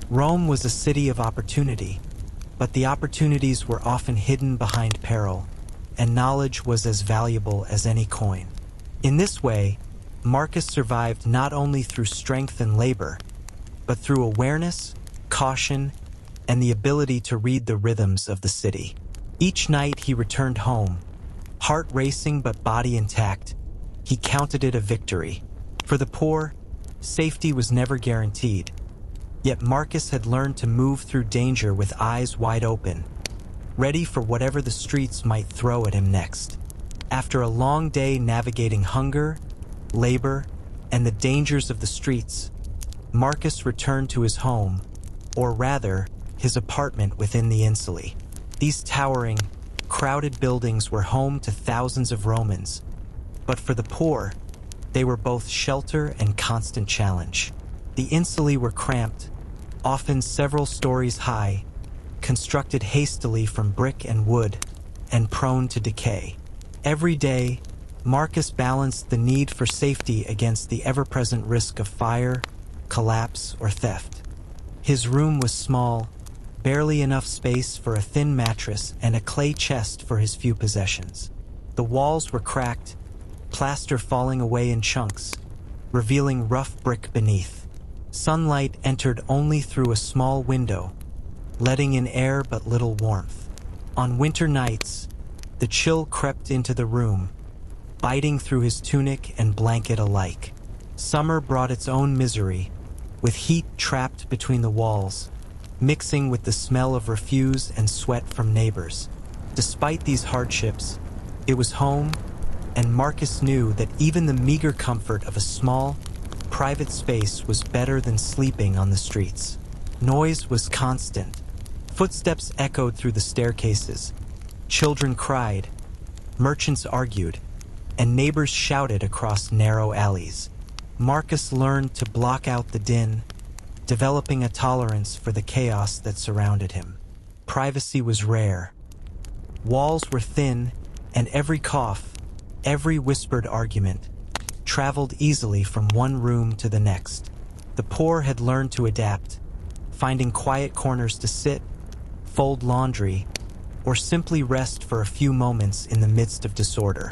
Rome was a city of opportunity, but the opportunities were often hidden behind peril, and knowledge was as valuable as any coin. In this way, Marcus survived not only through strength and labor, but through awareness, caution, and the ability to read the rhythms of the city. Each night he returned home, heart racing but body intact. He counted it a victory. For the poor, safety was never guaranteed. Yet Marcus had learned to move through danger with eyes wide open, ready for whatever the streets might throw at him next. After a long day navigating hunger, labor, and the dangers of the streets, Marcus returned to his home, or rather, his apartment within the insulae. These towering, crowded buildings were home to thousands of Romans, but for the poor, they were both shelter and constant challenge. The insulae were cramped, often several stories high, constructed hastily from brick and wood, and prone to decay. Every day, Marcus balanced the need for safety against the ever-present risk of fire, collapse, or theft. His room was small, barely enough space for a thin mattress and a clay chest for his few possessions. The walls were cracked, plaster falling away in chunks, revealing rough brick beneath. Sunlight entered only through a small window, letting in air but little warmth. On winter nights, the chill crept into the room, biting through his tunic and blanket alike. Summer brought its own misery, with heat trapped between the walls, mixing with the smell of refuse and sweat from neighbors. Despite these hardships, it was home, and Marcus knew that even the meager comfort of a small, private space was better than sleeping on the streets. Noise was constant. Footsteps echoed through the staircases. Children cried, merchants argued, and neighbors shouted across narrow alleys. Marcus learned to block out the din, developing a tolerance for the chaos that surrounded him. Privacy was rare. Walls were thin, and every cough, every whispered argument, traveled easily from one room to the next. The poor had learned to adapt, finding quiet corners to sit, fold laundry, or simply rest for a few moments in the midst of disorder.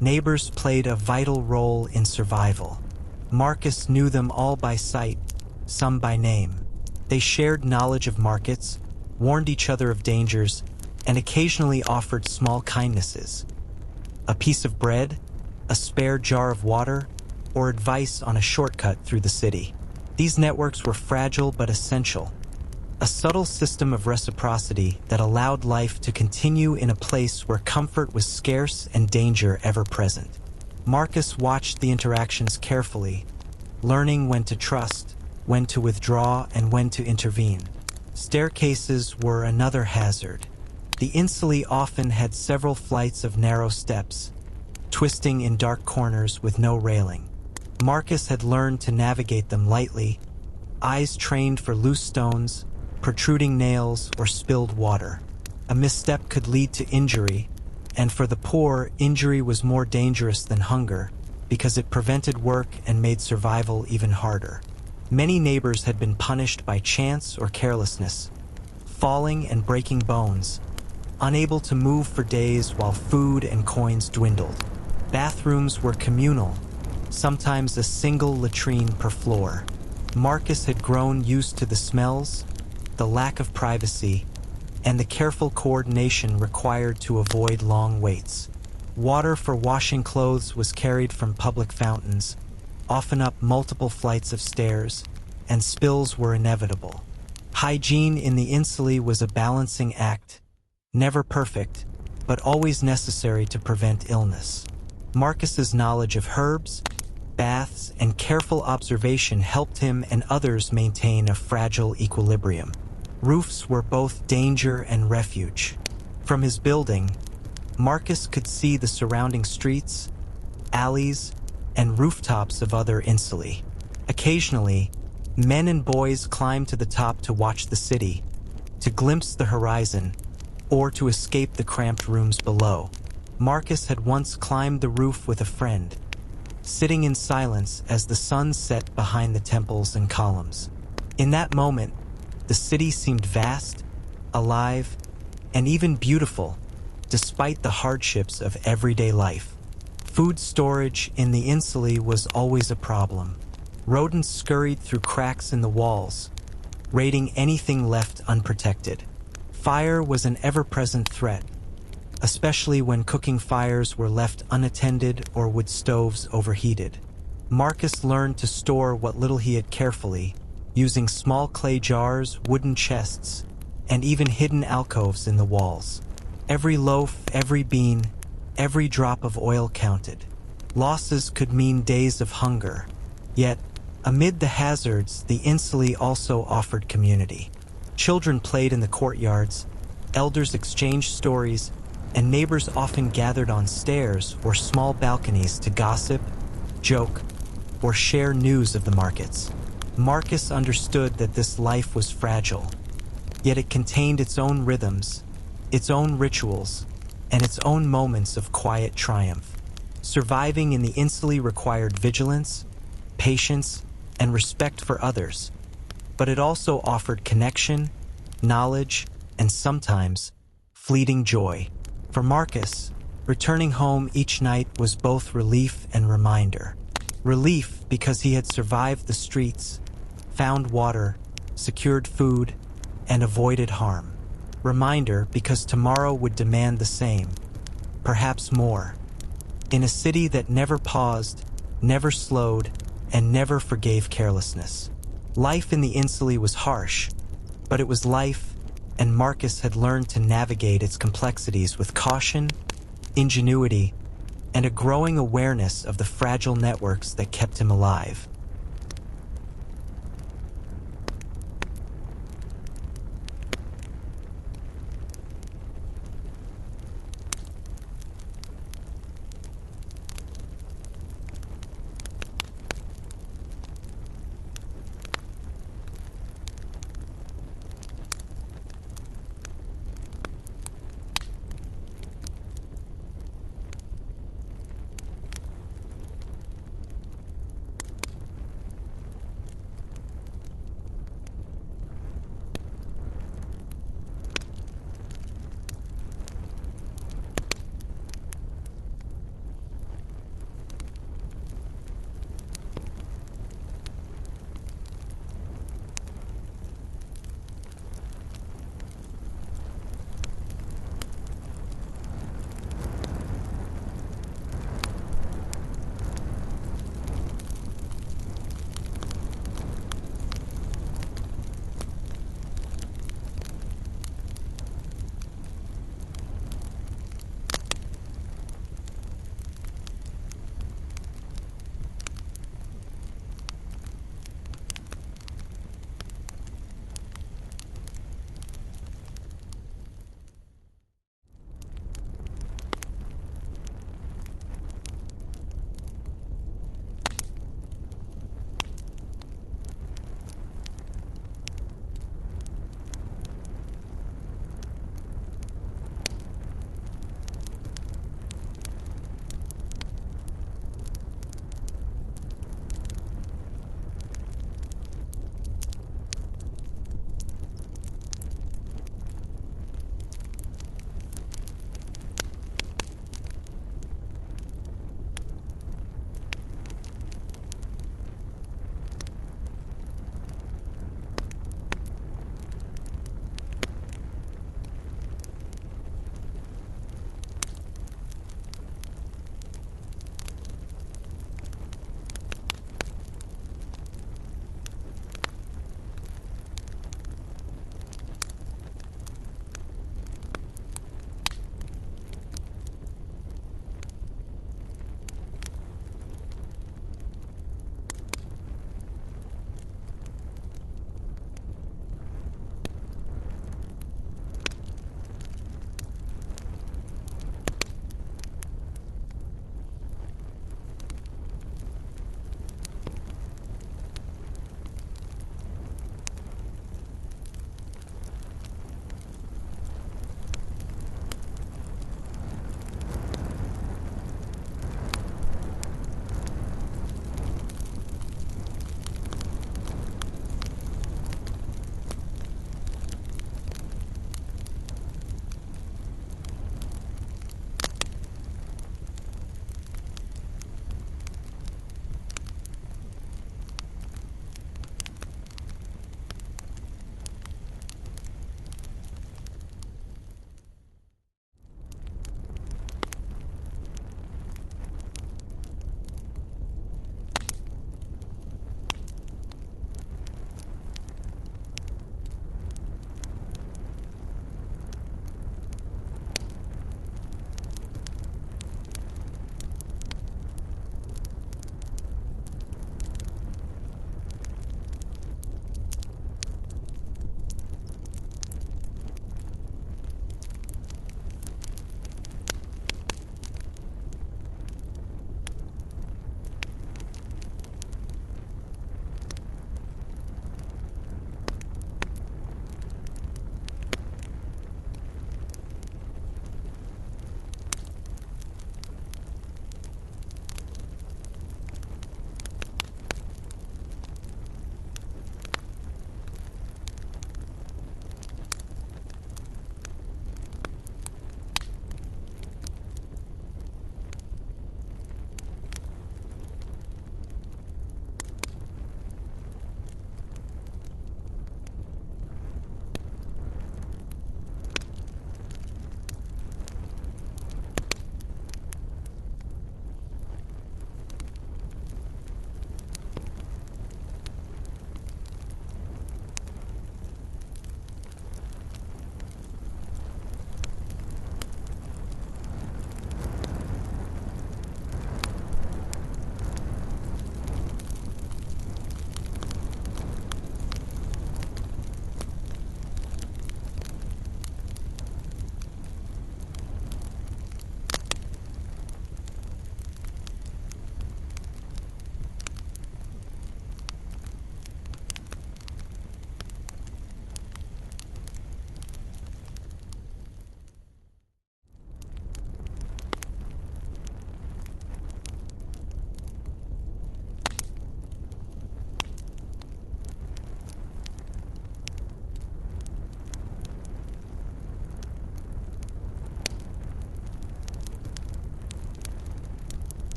Neighbors played a vital role in survival. Marcus knew them all by sight, some by name. They shared knowledge of markets, warned each other of dangers, and occasionally offered small kindnesses. A piece of bread, a spare jar of water, or advice on a shortcut through the city. These networks were fragile but essential, a subtle system of reciprocity that allowed life to continue in a place where comfort was scarce and danger ever present. Marcus watched the interactions carefully, learning when to trust, when to withdraw, and when to intervene. Staircases were another hazard. The insulae often had several flights of narrow steps, twisting in dark corners with no railing. Marcus had learned to navigate them lightly, eyes trained for loose stones, protruding nails, or spilled water. A misstep could lead to injury, and for the poor, injury was more dangerous than hunger because it prevented work and made survival even harder. Many neighbors had been punished by chance or carelessness, falling and breaking bones, unable to move for days while food and coins dwindled. Bathrooms were communal, sometimes a single latrine per floor. Marcus had grown used to the smells, the lack of privacy, and the careful coordination required to avoid long waits. Water for washing clothes was carried from public fountains, often up multiple flights of stairs, and spills were inevitable. Hygiene in the insulae was a balancing act, never perfect, but always necessary to prevent illness. Marcus's knowledge of herbs, baths, and careful observation helped him and others maintain a fragile equilibrium. Roofs were both danger and refuge. From his building, Marcus could see the surrounding streets, alleys, and rooftops of other insulae. Occasionally, men and boys climbed to the top to watch the city, to glimpse the horizon, or to escape the cramped rooms below. Marcus had once climbed the roof with a friend, sitting in silence as the sun set behind the temples and columns. In that moment, the city seemed vast, alive, and even beautiful, despite the hardships of everyday life. Food storage in the insulae was always a problem. Rodents scurried through cracks in the walls, raiding anything left unprotected. Fire was an ever-present threat, especially when cooking fires were left unattended or wood stoves overheated. Marcus learned to store what little he had carefully, using small clay jars, wooden chests, and even hidden alcoves in the walls. Every loaf, every bean, every drop of oil counted. Losses could mean days of hunger, yet, amid the hazards, the insulae also offered community. Children played in the courtyards, elders exchanged stories, and neighbors often gathered on stairs or small balconies to gossip, joke, or share news of the markets. Marcus understood that this life was fragile, yet it contained its own rhythms, its own rituals, and its own moments of quiet triumph. Surviving in the insulae required vigilance, patience, and respect for others, but it also offered connection, knowledge, and sometimes fleeting joy. For Marcus, returning home each night was both relief and reminder. Relief because he had survived the streets, found water, secured food, and avoided harm. Reminder because tomorrow would demand the same, perhaps more. In a city that never paused, never slowed, and never forgave carelessness. Life in the insulae was harsh, but it was life, and Marcus had learned to navigate its complexities with caution, ingenuity, and a growing awareness of the fragile networks that kept him alive.